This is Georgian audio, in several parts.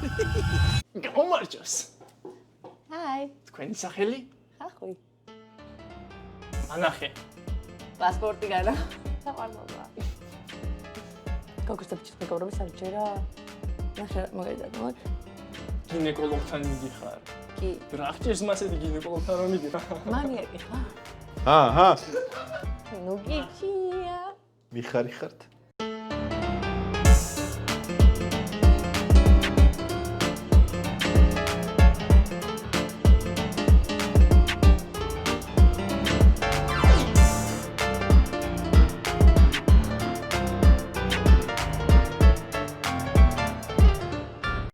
გამარჯოს. Hi. თქვენი სახელი? ხახვი. ანახე. პასპორტი განა. საყვარლობა. გოგოს და ბიჭის მეგობრობის სამჯერა. ნახე მაგალითად მოგ. გინეკოლოგთან მიდიხარ. კი. რა ხჭირს მასეთი გინეკოლოგთან რომ მიდიხარ? მანიაკი ხარ? აჰა. ნუ გიჩია. მიხარი ხართ?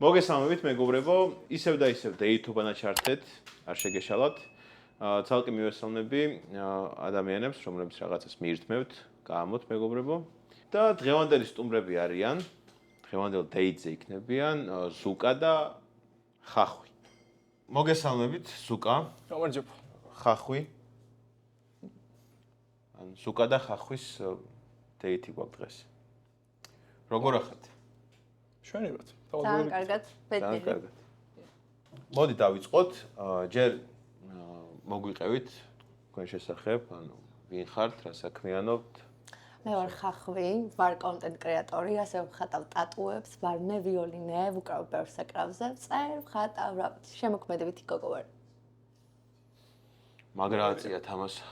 მოგესალმებით მეგობრებო, ისევ და ისევ YouTube-ანა ჩართეთ, არ შეგეშალათ. ცალკე მივესალმები ადამიანებს, რომლებიც რაღაცას მიირთმევთ, გაამოთ მეგობრებო. და დღევანდელი სტუმრები არიან, დღევანდელ დეიტზე იქნებიან ზუკა და ხახვი. მოგესალმებით, ზუკა. გამარჯობა. ხახვი. ან ზუკა და ხახვის დეიტი გვაქვს დღეს. როგორ ახართ? შვენებად. ძალიან კარგად. ძალიან კარგად. მოდი დავიწყოთ. ჯერ მოგვიყევით თქვენ შესახებ, ანუ ვინ ხართ, რა საქმიანობთ? მე ვარ ხახვი, ვარ კონტენტ კრეატორი, ასე ვხატავ ტატუებს, ვარ მე ვიოლინე, ვუკრავ ბევრ საკრავზე, წერ, ვხატავ, რა ვიცი, შემოქმედებითი გოგო ვარ. მაგრააცია თამასა.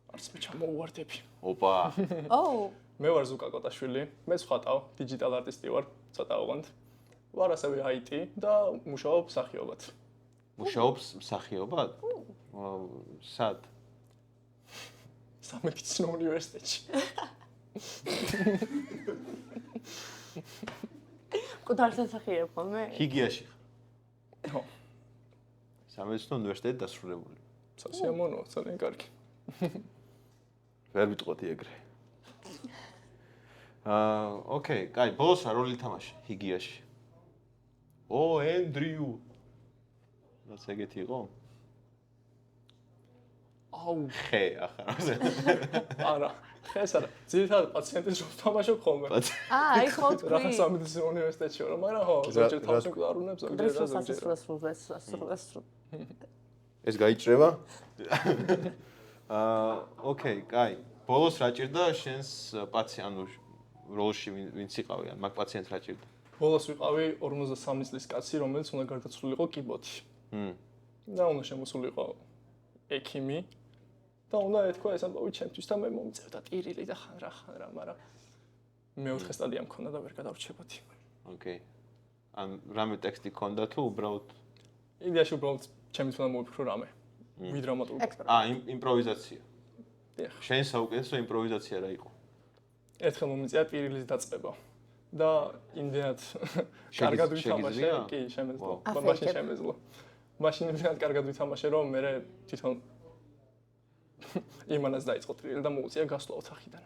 არც მე ჩამოუვარდები. ოპა. ოუ, მე ვარ ზუკა კოტაშვილი, მე ვხატავ, დიჯიტალ არტისტი ვარ, ცოტა ოღონდ. ვარ ასევე IT და მუშაობ მსახიობად. მუშაობს მსახიობად? სად? სამედიცინო უნივერსიტეტში. კუთარ სასახიებ ხოლმე? ჰიგიაში ხარ. ხო, სამედიცინო უნივერსიტეტი დასრულებული. სასიამოვნოა, ძალიან კარგი. ვერ ვიტყოდი ეგრე. ოკეი, კაი, ბოლოს რა როლი თამაში ჰიგიაში? ო, ენდრიუ. რაც ეგეთი იყო? აუ, ხე ახლა. არა, ხეს არა. ძირითადად პაციენტის როლს თამაშობ ხოლმე. აი, ხო თქვი. რა სამედიცინო უნივერსიტეტში ვარ, მაგრამ ხო, ზოგჯერ თავს მკვდარუნებს, ზოგჯერ რა ზოგჯერ. ეს გაიჭრება? ოკეი, კაი. ბოლოს რა ჭირდა შენს ანუ როლში ვინც იყავი, ან მაგ პაციენტს რა ჭირდა? ბოლოს ვიყავი 53 წლის კაცი, რომელიც უნდა გარდაცვლილიყო კიბოთი. და უნდა შემოსულიყო ექიმი და უნდა ეთქვა ეს ამბავი ჩემთვის და მე მომწევდა ტირილი და ხან რა, მაგრამ მეოთხე სტადია მქონდა და ვერ გადავრჩებოდი. ოკეი. ან რამე ტექსტი ქონდა თუ უბრალოდ იდეაში უბრალოდ ჩემი თქმა მოვიფიქრო რამე. ვიდრამატული. იმპროვიზაცია. დიახ. შენ საუკეთესო იმპროვიზაცია რა იყო? ერთხელ მომიწია ტირილის დაწყება. და იმდენად კარგად ვითამაშე, კი, შემეძლო. მაშინ შემეძლო. მაშინ იმდენად კარგად ვითამაშე, რომ მე თვითონ იმანაც დაიწყო ტრილი და მოუწია გასვლა ოთახიდან.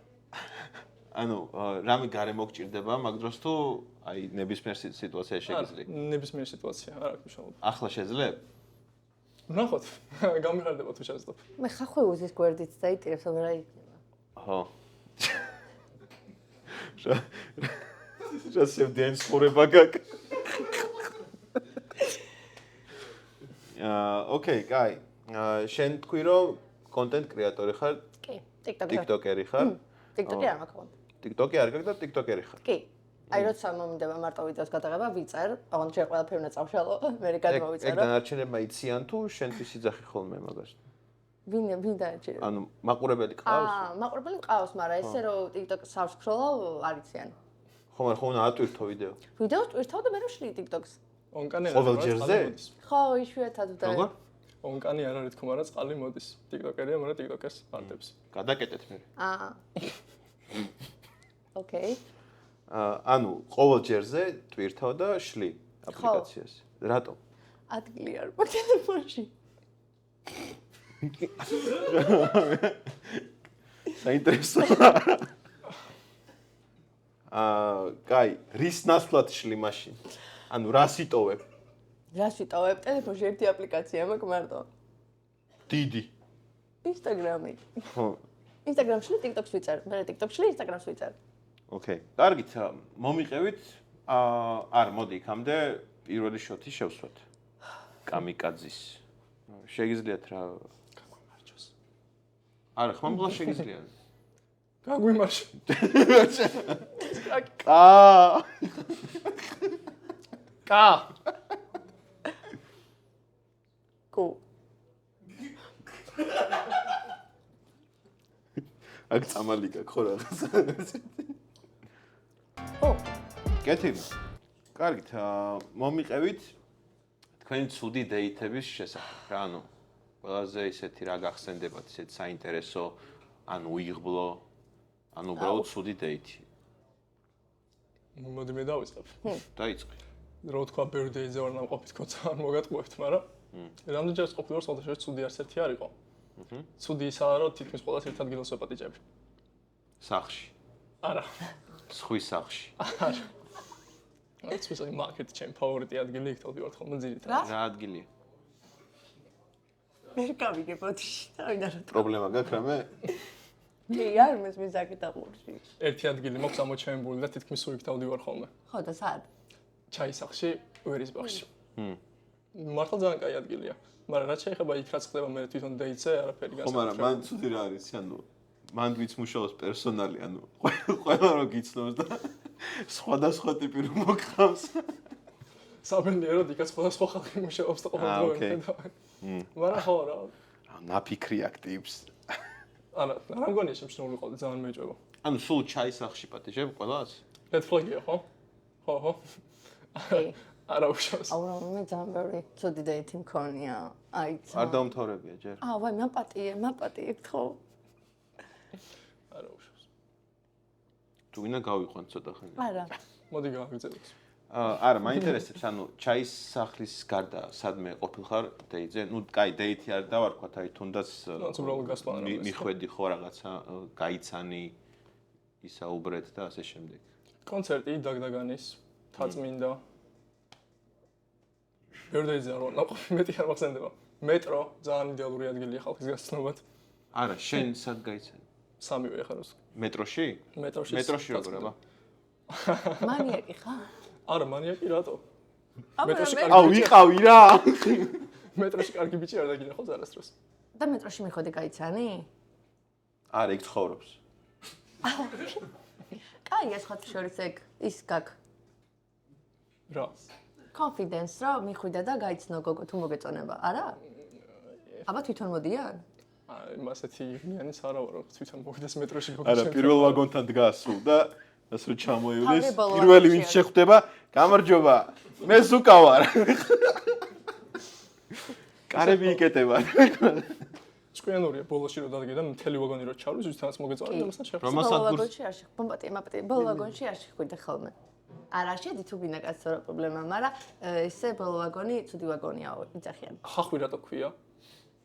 ანუ რამე გარემო გჭირდება, მაგ დროს თუ აი ნებისმიერ სიტუაციაში შეგიძლია? ნებისმიერ სიტუაცია, არ აქვს მნიშვნელობა. ახლა შეძლებ? ნახოთ, გამიხარდება თუ შეძლებ. მე ხახვი უზის გვერდით დაიტირებს, aber რა იქნება? ხო. რა შევდიან ხურება გაკ. ოკეი, კაი. შენ თქვი რომ კონტენტ კრეატორი ხარ? კი, TikTok-ი. TikTok-ერი ხარ? TikTok-ი არ მაქვს. TikTok-ი არ გაქვს და TikTok-ერი ხარ? კი. აი როცა მომდება მარტო ვიდეოს გადაღება, ვიწერ, ოღონდ შე ყველაფერი უნდა წავშალო, მე გადმოვიწერო. ეგ დანარჩენებმა იციან თუ შენთვის იძახი ხოლმე მაგას? ვინ დააჭირე? ანუ მაყურებელი ყავს? მაყურებელი ყავს, მაგრამ ესე რომ TikTok-ს სავსკროლავ არ იციან. ხო, მაგრამ ხომ უნდა ატვირთო ვიდეო. ვიდეოს ტვირთავ და მე რომ შლი TikTok-ს. ონკანი არ ყოველ ჯერზე? ხო, იშვიათად და როგორ? ონკანი არ არის თქო, მაგრამ წყალი მოდის. TikTok-ერია, მაგრამ TikTok-ს მარტებს. გადაკეტეთ მე. ოკეი. ანუ ყოველ ჯერზე ტვირთავ და შლი აპლიკაციას. რატომ? ადგილი არ მაქვს ტელეფონში. საინტერესო. კაი, რის ნაცვლად შლი მაშინ? ანუ რას იტოვებ? რას ვიტოვებ? ტელეფონში ერთი აპლიკაცია მაქვს მარტო. დიდი. Instagram-ი. ხო. Instagram-ში TikTok-ს ვიწერ, მე TikTok-ში Instagram-ს ვიწერ. ოკეი. კარგით, მომიყევით. არა, მოდი იქამდე პირველი შოთი შევსვათ. კამიკაძის. შეგიძლიათ რა? გამარჯოს. არა, ხმამბლა შეგიძლიათ. გაგვიმარშო. კა. კუ. აქ წამალი გაქვს ხო რაღაცა? ო, კეთილი. კარგით, მომიყევით თქვენი ცუდი დეითების შესახებ რა, ანუ ყველაზე ისეთი რა გახსენდებათ, ისეთ საინტერესო, ან უიღბლო, ან უბრალოდ ცუდი დეითი. მოდი მე დავიწყებ. დაიწყე. რო თქვა birthday-ზე ვარ ნამყოფი თქო ძალიან მოგატყუებთ, მაგრამ რამდენჯერს ყოფილი ვარ საერთოდ ცუდი არც ერთი არ იყო. ცუდი ისაა, რომ თითქმის ყველას ერთ ადგილას ვეპატიჟები. სახლში. არა. სხვის სახლში. არა. ეს ვისაი მარკეტი ჩემი ფავორიტი ადგილი იქ თავდივართ ხოლმე ძირითადად. რა ადგილია? მე გავიგე ბოდიში, თავიდან რა. პრობლემა გაქვს რამე? კი, არ მესმის აკეთა ყურში. ერთი ადგილი მაქვს ამოჩენებული და თითქმის სულ იქ თავდივარ ხოლმე. ხო და სად? ჩაისახში, ვერისბახში. მართლა ძალიან კაი ადგილია. მაგრამ რაც შეიძლება იქ რაც ხდება მე თვითონ დეიტზე, არაფერი ხო, მაგრამ მან ცუდი რა არის, ანუ მან ვიც მუშაობს პერსონალი, ანუ ყველა რო გიცნობს და სხვადასხვა ტიპი რომ მოგხავს. საბედნიეროდ იქაც სხვადასხვა ხალხი მუშაობს და ყოველდღე ხედავ. მაგრამ ხო რა. ნაფიქრი აქტივს. არა, რა მგონია შემშნეული ყავდა ძალიან მეჭვება. ანუ სულ ჩაისახში პატიჟებ ყველას? Red flag-ია ხო? ხო, ხო. კი. არა უშავს. აუ რა მე ძალიან ბევრი ცუდი დეითი მქონია. აი ცა. არ დაუმთავრებია ჯერ. ვაი, მაპატიებთ ხო? არა უშავს. თუ ვინა გავიყვან ცოტა ხანი. არა. მოდი გავაგრძელოთ. არა, მაინტერესებს, ანუ ჩაისახლის გარდა სადმე ყოფილხარ დეიტზე? ნუ, კაი, დეიტი არ დავარქვათ, აი თუნდაც უბრალოდ გასპლანировდეს. მიხვედი ხო რაღაცა, გაიცანი, ისაუბრეთ და ასე შემდეგ. კონცერტი დაგდაგანის, თაწმინდა. birthday-ზე არ ვარ ნაყოფი, მეტი არ მახსენდება. მეტრო, ძალიან იდეალური ადგილია ხალხის გასცნობად. არა, შენ სად გაიცანი? სამივე ახლა როს. მეტროში? მეტროში. მეტროში როგორ აბა? მანიაკი ხარ? არა, მანიაკი რატო? მეტროში აუ, ვიყავი რა. მეტროში კარგი ბიჭი არ დაგინახო არასდროს. და მეტროში მიხვედი გაიცანი? არა, იქ ცხოვრობს. კაი, ეს ხოთ შორის ეგ ის გაქვს. რა? confidence რა მიხვიდა და გაიცნო გოგო თუ მოგეწონება, არა? აბა თვითონ მოდიან? აი, მასეთი მიანის არა ვარ, რომ თვითონ მოვიდეს მეტროში გოგო. არა, პირველ ვაგონთან დგას სულ და ასე რომ ჩამოივლის, თავი ბოლო პირველი ვაგონში ვინც შეხვდება, გამარჯობა. მე ზუკა ვარ. კარები იკეტება. ჭკვიანურია ბოლოში რომ დადგე და მთელი ვაგონი რო ჩავლის, ვისთანაც მოგეწონა და მასთან შეხვდა. რომას ბოლო ადგურს ვაგონში არ შეხვდა, მაპატი, ბოლო ვაგონში არ შეხვიდა ხოლმე. არა, შედი თუ გინდა კაცო რა პრობლემა, მაგრამ ესე ბოლო ვაგონი ცუდი ვაგონიაო, იცახიან. ხახვი რატო ქვია?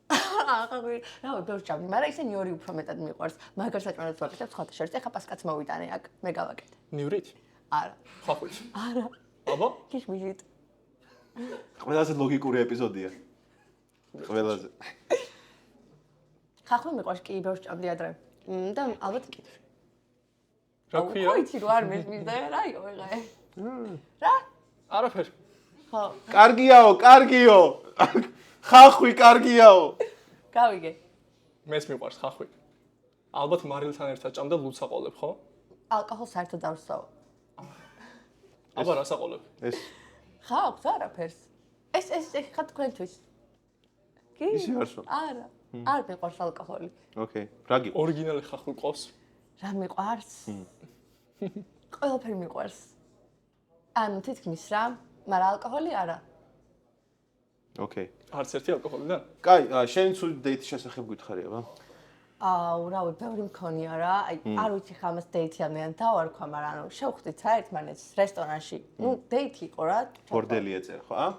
ხახვი, რა ბევრ ჭამდი, მაგრამ ისინი ორი უფრო მეტად მიყვარს. მაგარ საჭმელად ვაკეთებ სხვათა შორის, ეხა პასკაც მოვიტანე აქ, მე გავაკეთე. ნივრით? არა. ხახვით? არა. აბა? გიშმიჟით. ყველაზე ლოგიკური ეპიზოდია. ყველაზე. ხახვი მიყვარს კი, ბევრ ჭამდი ადრე. და ალბათ კიდევ. რა ქვია? ხო იცი რო არ მესმის და რაიო ეხა. რა? არაფერი. ხო, კარგიო. ხახვი კარგიაო. გავიგე. მეც მიყვარს ხახვი. ალბათ მარილთან ერთად ჭამ და ლუც აყოლებ, ხო? ალკოჰოლს საერთოდ არ ვსვავ. აბა რას აყოლებ? ეს ხავს არაფერს. ეს ხა თქვენთვის. კი? ისი არ სვამ. არა. არ მიყვარს ალკოჰოლი. ოკეი. რა გიყო? ორიგინალი ხახვი ყავს? რა მიყვარს? ყველაფერი მიყვარს. ანუ თითქმის რა, მაგრამ ალკოჰოლი არა. ოკეი. არც ერთი ალკოჰოლიდან? კაი, შენ ცუდი დეითის შესახებ გითხარი აბა? რავი, ბევრი მქონია რა. აი, არ ვიცი ხამას დეითამდე ან დავარქვა, მაგრამ ანუ შევხვდით საერთმანეთს რესტორანში. ნუ დეითი იყო რა. ბორდელი ეწერ, ხო?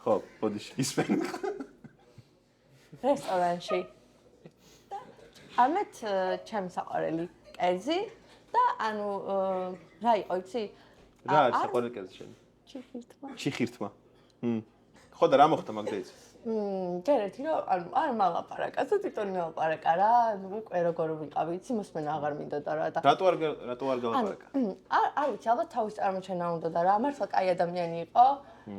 ხო, ბოდიში ისმენ. რესტორანში. ამეთ ჩემი საყვარელი კერძი და ანუ რა იყო, იცი? რა არის საყვარელი კერძი შენი? ჩიხირთმა. ჩიხირთმა. ხო და რა მოხდა მაგ დეითს? გერეთი რომ არ მალაპარაკა, თვითონ მელაპარაკა რა, უკვე როგორ ვიყავი, იცი მოსმენა აღარ მინდოდა რა და რატო არ გალაპარაკა? არ ვიცი, ალბათ თავის წარმოჩენა უნდოდა რა, მართლა კაი ადამიანი იყო,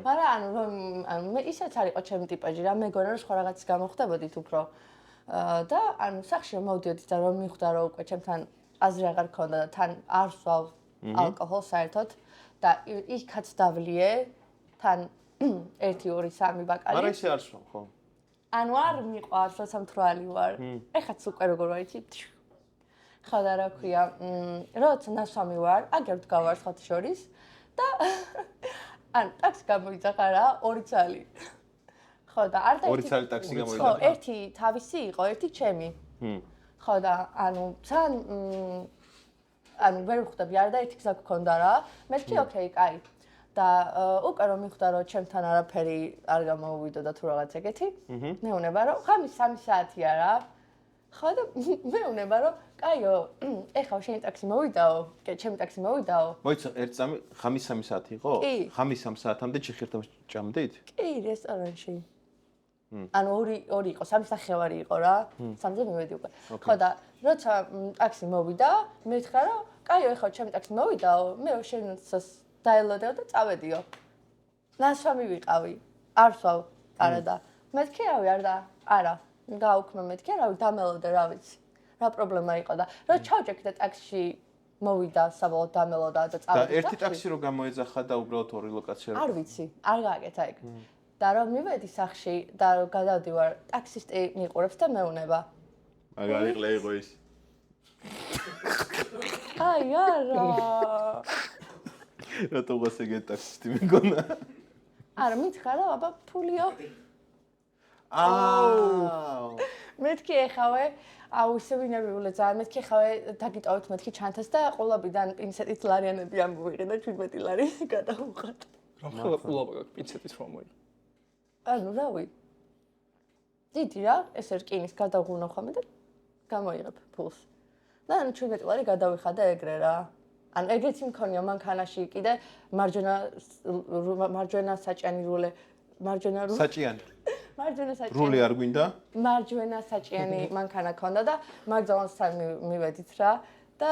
მაგრამ მე ისეც არ იყო ჩემი ტიპაჟი რა, მეგონა რომ სხვა რაღაცის გამოხდებოდით უფრო. და სახში რომ მოვდიოდი და რომ მიხვდა რომ უკვე ჩემთან აზრი აღარ ქონდა და თან არ სვავ ალკოჰოლს საერთოდ და იქაც დავლიე თან 1 2 3 ბაკალი. არა ისე არ სვავ, ხო? ანუ არ მიყვარს, როცა მთვრალი ვარ. ეხაც უკვე როგორ ვარ იცი? ხო და რა ქვია, როცა ნასვამი ვარ, აგერ ვდგავარ სხვათა შორის და ან ტაქსი გამოიძახა რა 2 წელი. ხო და არ და 2 წელი ტაქსი გამოიძახა. ხო, ერთი თავისი იყო, ერთი ჩემი. ხო და ანუ თან ანუ ვერ ვხვდები არ და ერთი გზა გქონდა რა. მეთქი ოკეი, კაი. და უკვე რომ მიხვდა რომ ჩემთან არაფერი არ გამოუვიდოდა თუ რაღაც ეგეთი, მეუნება რომ ხამის 3 საათია რა. ხო და მეუნება რომ კაიო, ეხლა შენი ტაქსი მოვიდაო, ჩემი ტაქსი მოვიდაო. მოიცა, ერთ წამი ხამის 3 საათი იყო? ხამის 3 საათამდე ჩიხერთან ჭამდით? კი, რესტორანში. ანუ 2 იყო, 3 სახევარი იყო რა. 3-ზე მივედი უკვე. ხო და როცა ტაქსი მოვიდა, მითხრა რომ კაიო, ეხლა ჩემი ტაქსი მოვიდაო, მე შენსაც დაელოდეო და წავედიო. ნასვამი ვიყავი. არ სვავ, არა და მეთქი რავი, არა. გაუქმე მეთქი რავი, დამელოდე რა ვიცი. რა პრობლემა იყო და რო ჩავჭექი და ტაქსში მოვიდა, საბოლოოდ დამელოდა და წავედი. და ერთი ტაქსი რო გამოეძახა და უბრალოდ 2 ლოკაცია. არ ვიცი, არ გააკეთა ეგ. და რომ მივედი სახში და რომ გადავდივარ, ტაქსისტი მიყურებს და მეუნება. მაგარი ყლე იყო ის. აი, არა. რატო გასეგე ტაქსისტი მეგონა? არა, მითხრა რომ აბა ფულიო. მეთქი ეხავე, აუ ისე ვინერვიულე ძალიან, მეთქი ეხავე დაგიტოვეთ მეთქი ჩანთას და ყოლაბიდან პინცეტით ლარიანები ამოვიღე და 17 ლარი გადავუხატ. რა ხელა ყოლაბა გაქვს პინცეტით რომ მოიგე? ანუ რავი. დიდი რა, ესე რკინის გადავღუნო ხოლმე და გამოიღებ ფულს. და ანუ 17 ლარი გადავიხადე ეგრე რა. ან ეგრეც მქონია მანქანაში კიდე მარჯვენა საჭიანი რულე, საჭიანი. მარჯვენა საჭიანი. რული არ გვინდა? მარჯვენა საჭიანი მანქანა ქონდა და მაგზალონსთან მივედით რა და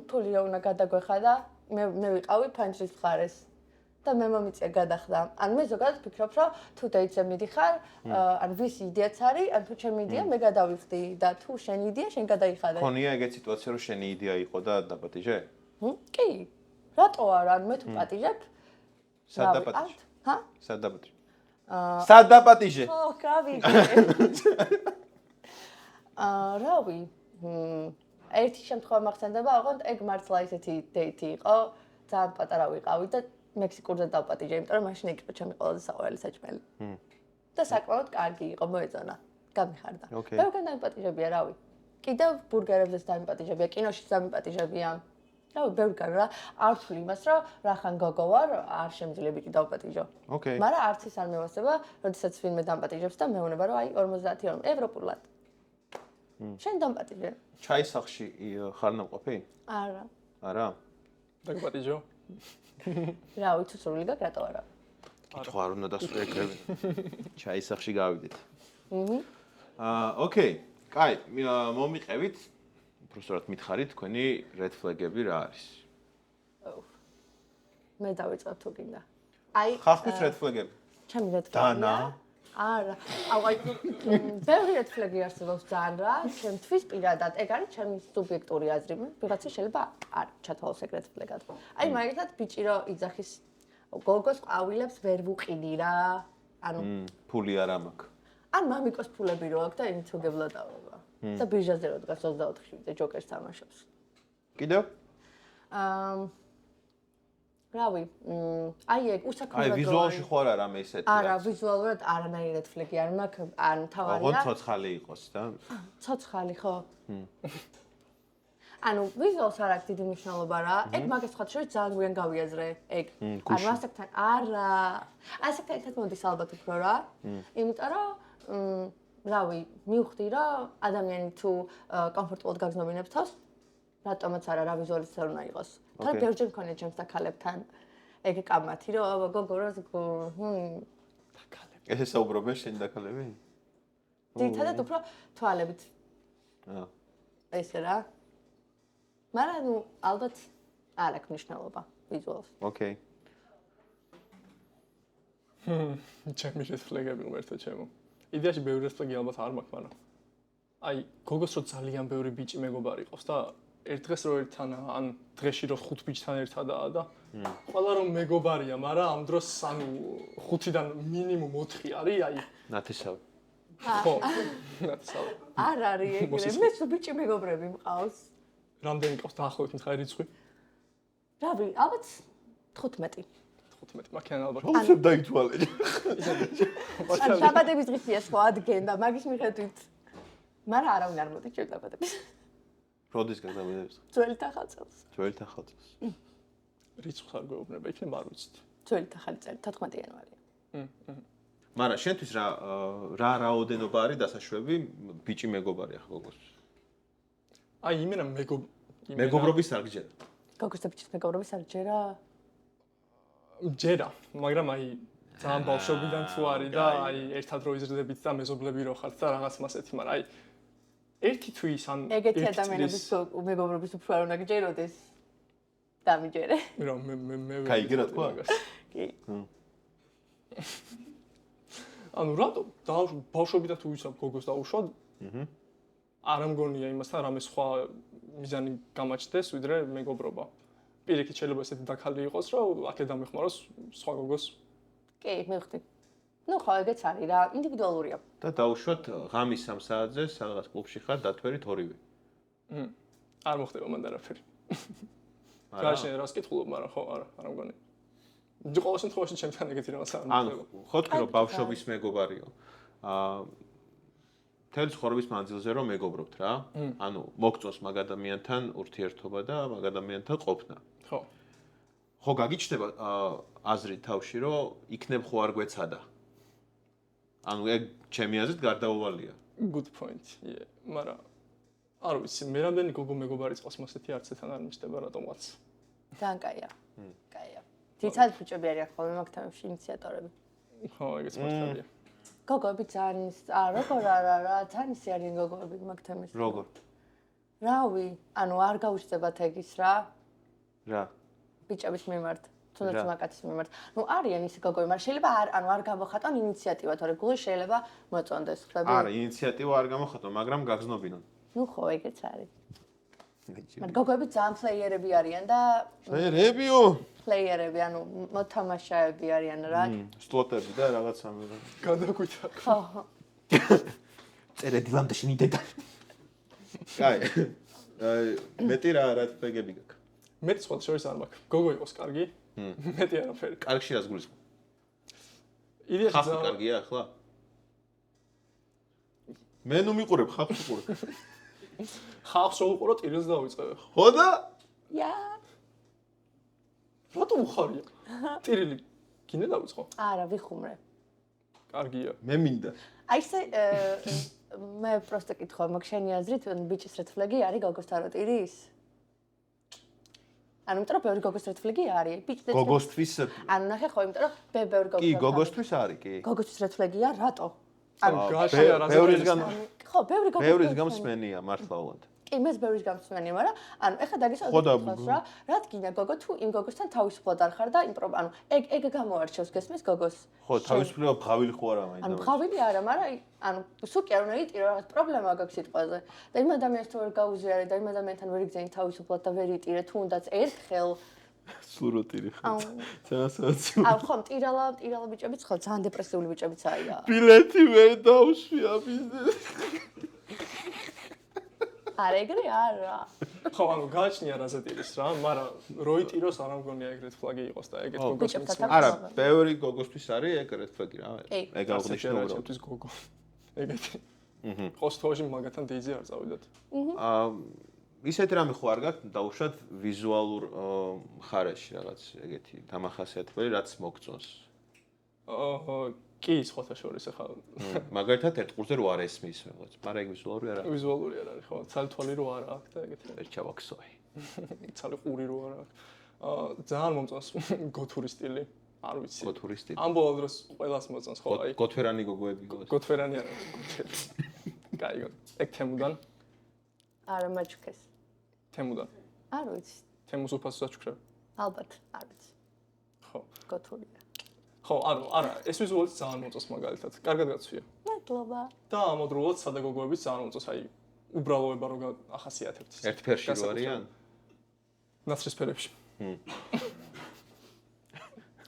ფული რა უნდა გადაგვეხა და მე ვიყავი ფანჯრის მხარეს. და მე მომიწია გადახდა. ან მე ზოგადად ვფიქრობ, რომ თუ დეიტზე მიდიხარ, ან ვის იდეაც არის, ან თუ ჩემი იდეა მე გადავიხდი და თუ შენი იდეა შენ გადაიხადე. ქონია ეგეთ სიტუაცია, რომ შენი იდეა იყო და დაპატიჟე? კი. რატო არა? ან მე თუ პატიჟებ? სად დაპატიჟე? ჰა? სად დაპატიჟე? სად დაპატიჟე? ხო, გავიგე. რავი. ერთი შემთხვევა მახსენდება, ოღონდ ეგ მართლა ისეთი დეიტი იყო, ძალიან პატარა ვიყავი და მექსიკურზე დავპატიჟე, იმიტომ რომ მაშინ ეგ იყო ჩემი ყველაზე საყვარელი საჭმელი. და საკმაოდ კარგი იყო, მოეწონა. გამიხარდა. ბევრგან დამიპატიჟებია, რავი. კიდევ ბურგერებზეც დამიპატიჟებია, კინოშიც დამიპატიჟებია. რავი, ბევრგან რა, არ ვთვლი იმას, რომ რახან გოგო ვარ, არ შემიძლია ბიჭი დავპატიჟო. მაგრამ არც ის არ მევასება, როდესაც ვინმე დამპატიჟებს და მეუბნება, რომ აი 50 ევროპულად. შენ დამპატიჟე. ჩაისახში ხარ ნამყოფი? არა. არა? დაგპატიჟო? რავი, თუ სრული გაქვს, რატო არა? კითხვა არ უნდა დასვრო ეგრევე. ჩაისახში გავიდეთ. ოკეი. კაი, მომიყევით. უბრალოდ მითხარით თქვენი red flag-ები რა არის? მე დავიწყებ თუ გინდა. აი, ხახვის red flag-ები. ჩემი red flag-ია? არა. აუ აი, ბევრი red flag-ი არსებობს ძალიან რა. ჩემთვის პირადად, ეგ არის ჩემი სუბიექტური აზრი. ვიღაცა შეიძლება არ ჩათვალოს ეგ red flag-ად. აი, მაგალითად ბიჭი რო იძახის გოგოს ყვავილებს ვერ ვუყიდი რა. ანუ ფული არ მაქვს. ან მამიკოს ფულები რო აქვს და იმით უგებლადაობა. და ბიჟაზე რო დგას 24-ში ჯოკერს თამაშობს. კიდევ? რავი, აი ეგ უსაქმოდ. აი ვიზუალში ხო არა რამე ისეთი. არა, ვიზუალურად არანაირი red flag-ი არ მაქვს, ან თავარია. ოღონდ ცოცხალი იყოს და. ცოცხალი ხო? ანუ ვიზუალს არ აქვს დიდი მნიშვნელობა რა. ეგ მაგას ხოთ შორის ძალიან გვიან გავიაზრე ეგ. ანუ ასაკთან არა. ასაკთან ერთად მოდის ალბათ უფრო რა. იმიტომ რომ რავი, მივხვდი რომ ადამიანი თუ კომფორტულად გაგზნობინებს თავს, რატომაც არა რა ვიზუალიც არ უნდა იყოს. თან ბევრჯერ მქონია ჩემს და ქალებთან ეგ კამათი რომ აბა გოგო რა ქალები ესე საუბრობენ შენი დაქალები? ძირითადად უფრო თვალებით. ესე რა. მაგრამ ნუ ალბათ არ აქვს მნიშვნელობა ვიზუალს. ოკეი. ჩემი რეფლეგები უერთო ჩემო. იდეაში ბევრი რეფლეგი ალბათ არ მაქვს, მაგრამ აი, გოგოს რო ძალიან ბევრი ბიჭი მეგობარი ყავს და ერთ დღეს რო ერთთან ან დღეში რო 5 ბიჭთან ერთადაა და ყველა რომ მეგობარია, მაგრამ ამ დროს ანუ 5-დან მინიმუმ 4 არის, აი ნათესავი. ხო. ნათესავი. არ არის ეგრე. მე სულ ბიჭი მეგობრები მყავს. რამდენი ყავს დაახლოებით მითხარი რიცხვი? რავი, ალბათ 15. 15 მაქიან ალბათ. როცა დაითვალე. ან დაბადების დღისია სხვა ადგენდა, მაგის მიხედვით. მაგრამ არავინ არ მოდის ჩვენ დაბადების. როდის გადავიდებს? ძველთახალწელს. ძველთახალწელს. რიცხვს არ გვეუბნება, იქნება არ ვიცით. ძველთახალი წელი 14 იანვარია. მაგრამ შენთვის რა რაოდენობა არის დასაშვები ბიჭი მეგობარი ახლა გოგოს? აი იმენა მეგობრობის არ გჯერა. გოგოს და ბიჭის მეგობრობის არ ჯერა? ჯერა, მაგრამ აი ძალიან ბავშვობიდან თუ არის და აი ერთად რო იზრდებით და მეზობლები რო ხართ და რაღაც მასეთი, მაგრამ აი ერთი თვის ან ეგეთი ადამიანების მეგობრობის უფრო არ უნდა გჯეროდეს. დამიჯერე. რა მე კაი, რა თქვა? კი. ანუ რატო ბავშვობიდან თუ ვისაუბრ გოგოს დაუშვათ? არ მგონია იმასთან რამე სხვა მიზანი გამაჩნდეს ვიდრე მეგობრობა. პირიქით შეიძლება ესეთი დაქალი იყოს, რომ აქე დამეხმაროს სხვა გოგოს. კი, მივხვდი. ნუ ხო, ეგეც არის რა, ინდივიდუალურია. და დაუშვათ ღამის 3 საათზე სადღაც კლუბში ხარ დათვერით ორივე. არ მოხდება მანდ არაფერი. გაშენ რას კითხულობ, მაგრამ ხო, არა მგონია. ყოველ შემთხვევაში ჩემთან ეგეთი რაღაც არ მოხდება. ანუ ხო თქვი რომ ბავშვობის მეგობარიო. მთელი ცხოვრების მანძილზე რომ მეგობრობთ რა. ანუ მოგწონს მაგ ადამიანთან ურთიერთობა და მაგ ადამიანთან ყოფნა. ხო. ხო გაგიჩნდება აზრი თავში რომ იქნებ ხო არ გვეცადა. ანუ ეგ ჩემი აზრით გარდაუვალია. Good point. მაგრამ არ ვიცი, მე რამდენი გოგო მეგობარი წავს მასეთი არც ეთან არ მიჩნდება რატომღაც. ძალიან კაია. კაია. ძირითადად ბიჭები არიან ხოლმე მაგ თემებში ინიციატორები. ხო, ეგეც მართალია. გოგოები ძალიან როგორ არა, ძალიან ისე არიან გოგოები მაგ თემებში. როგორ? რავი, ანუ არ გაუჩნდებათ ეგის რა. რა? ბიჭების მიმართ, თუნდაც მაკაცის მიმართ. ნუ არიან ისე გოგოები, მაგრამ შეიძლება არ გამოხატონ ინიციატივა, თორე გული შეიძლება მოწონდეს, ხდები? არა, ინიციატივა არ გამოხატონ, მაგრამ გაგზნობინონ. ნუ ხო, ეგეც არის. მაგრამ გოგოები ძალიან პლეიერები არიან და ფერებიო? პლეიერები, ანუ მოთამაშეები არიან რა. სლოტები და რაღაცა მე. გადაგვითა. ხო. წერე დილამდე შენი დედა. კაი. მეტი რა თქეგები გაქვს? მეტი სხვა შორის არ მაქვს. გოგო იყოს კარგი. მეტი არაფერი. კარგში რას გულისხმობ? იდეაში ხალხი კარგია ახლა? მე ნუ მიყურებ ხალხს უყურებ. ხალხს რო უყურო ტირილს დავიწყებ. ხო და? ია. რატომ უხარია? ტირილი გინდა დავიწყო? არა, ვიხუმრე. კარგია. მე მინდა. აი ესე მე პროსტო კითხვა, მაგ შენი აზრით ბიჭის რედფლეგი არის გოგოსთან რო ტირის? ანუ იმიტომ რომ ბევრი გოგოს რედფლეგი არის. ბიჭს გოგოსთვის ანუ ნახე ხო, იმიტომ რომ ბევრი გოგოს. კი, გოგოსთვის არის, კი. გოგოსთვის რედფლეგია, რატო? ანუ გაშია რა ბევრისგან ხო, ბევრი გოგოს. ბევრის გამსმენია მართლა უბრალოდ. კი, მეც ბევრის გამსმენია, მაგრამ ანუ ეხლა დაგისაუბროთ რა, რაც გინდა გოგო თუ იმ გოგოსთან თავისუფლად არ ხარ და ანუ ეგ გამოარჩევს გესმის გოგოს. ხო, თავისუფლება ბღავილი ხო არა მაინც. ანუ ბღავილი არა, მაგრამ ანუ სულ კი არ უნდა იტირო, რაღაც პრობლემა გაქვს სიტყვაზე. და იმ ადამიანს თუ ვერ გაუზიარე და იმ ადამიანთან ვერ იგზენი თავისუფლად და ვერ იტირე, თუნდაც ერთხელ სულ რო ტირი ხარ. ცანასაც. აუ ხო, ტირალა ბიჭებიც ხო, ძალიან დეპრესიული ბიჭებიც არიან. ბილეთი ვერ დავშვია ბიზნეს. არა, ეგრე არა. ხო, ანუ გააჩნია რაზე ტირის რა, მაგრამ რო იტიროს არ მგონია ეგრეთ ფლაგი იყოს და ეგეთ გოგოს მიცემს. არა, ბევრი გოგოსთვის არის ეგ რედ ფლაგი რა. ეგ აღნიშნა უბრალოდ. ჩემთვის გოგო. ეგეთი. ხოსტოში მაგათან დეიზე არ წავიდათ. ისეთი რამე ხო არ გაქვს დაუშვათ ვიზუალურ ხარეში რაღაც ეგეთი დამახასიათებელი რაც მოგწონს. კი, სხვათა შორის ახლა მაგალითად ერთ ყურზე რო არ ესმის რაღაც, მაგრამ ეგ ვიზუალური არ არის. ვიზუალური არ არის, ხო, ცალთვალი რო არ აქვს და ეგეთი. ერჩავაქსოი. ცალი ყური რო არ აქვს. ძალიან მომწონს გოთური სტილი. არ ვიცი. კოთურისტი. ამბოლო დროს ყველას მოწონს ხო აი. კოთვერანი გოგოები გქონდა. კოთვერანი არა. კაი. ეგ თემუდან. არა მაჩქეს. თემუდან. არ ვიცი. თემუს უფასო საჩუქრებ. ალბათ, არ ვიცი. ხო. გოთურია. ხო, არა, ეს ვიზუალით ძალიან მოწონს მაგალითად. კარგად გაცვია. მადლობა. და ამავდროულად სადაგოგოებიც ძალიან მოწონს, აი უბრალოება რო ახასიათებთ. ერთ ფერში რო არიან? ნაცრისფერებში.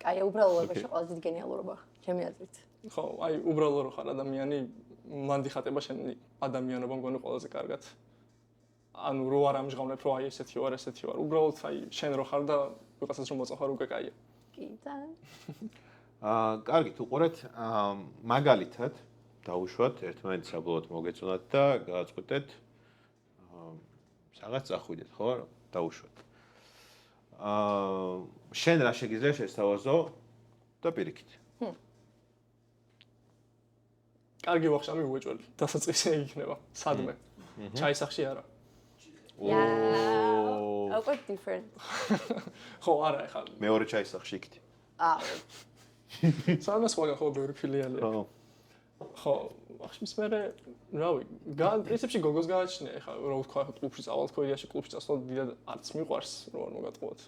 აი, უბრალოებაში ყველაზე დიდი გენიალურობა, ჩემი აზრით. ხო, აი უბრალო რო ხარ ადამიანი, მან დიხატება შენი ადამიანობა მგონი ყველაზე კარგად. ანუ რო არ ამჟღავნებ, რო აი ესეთი ვარ, ესეთი ვარ. უბრალოდ აი შენ რო ხარ და ვიღაცას რომ მოწონხარ, უკვე კაია. კი, ძალიან. კარგით, უყურეთ, მაგალითად დაუშვათ ერთმანეთს საბოლოოდ მოგეწონათ და გააწყვეტეთ რაღაც წახვიდეთ, ხო? დაუშვათ. შენ რა შეგიძლია შესთავაზო და პირიქით. კარგი ვახშამი უეჭველი. დასაწყისი იქნება. სადმე? ჩაისახში არა. Yeah. Oh, quite different. ხო, არა, ეხლა. მეორე ჩაისახში იქით. საერთოდ სხვაგან ხო ბევრი ფილიალი აქვს. ხო. ხო, ახშმის მერე, რავი, პრინციპში გოგოს გააჩნია, ეხლა რა ვთქვა, კლუბში წავალ, ქოიდიაში კლუბში წასვლა დიდად არც მიყვარს, რო არ მოგატყუოთ.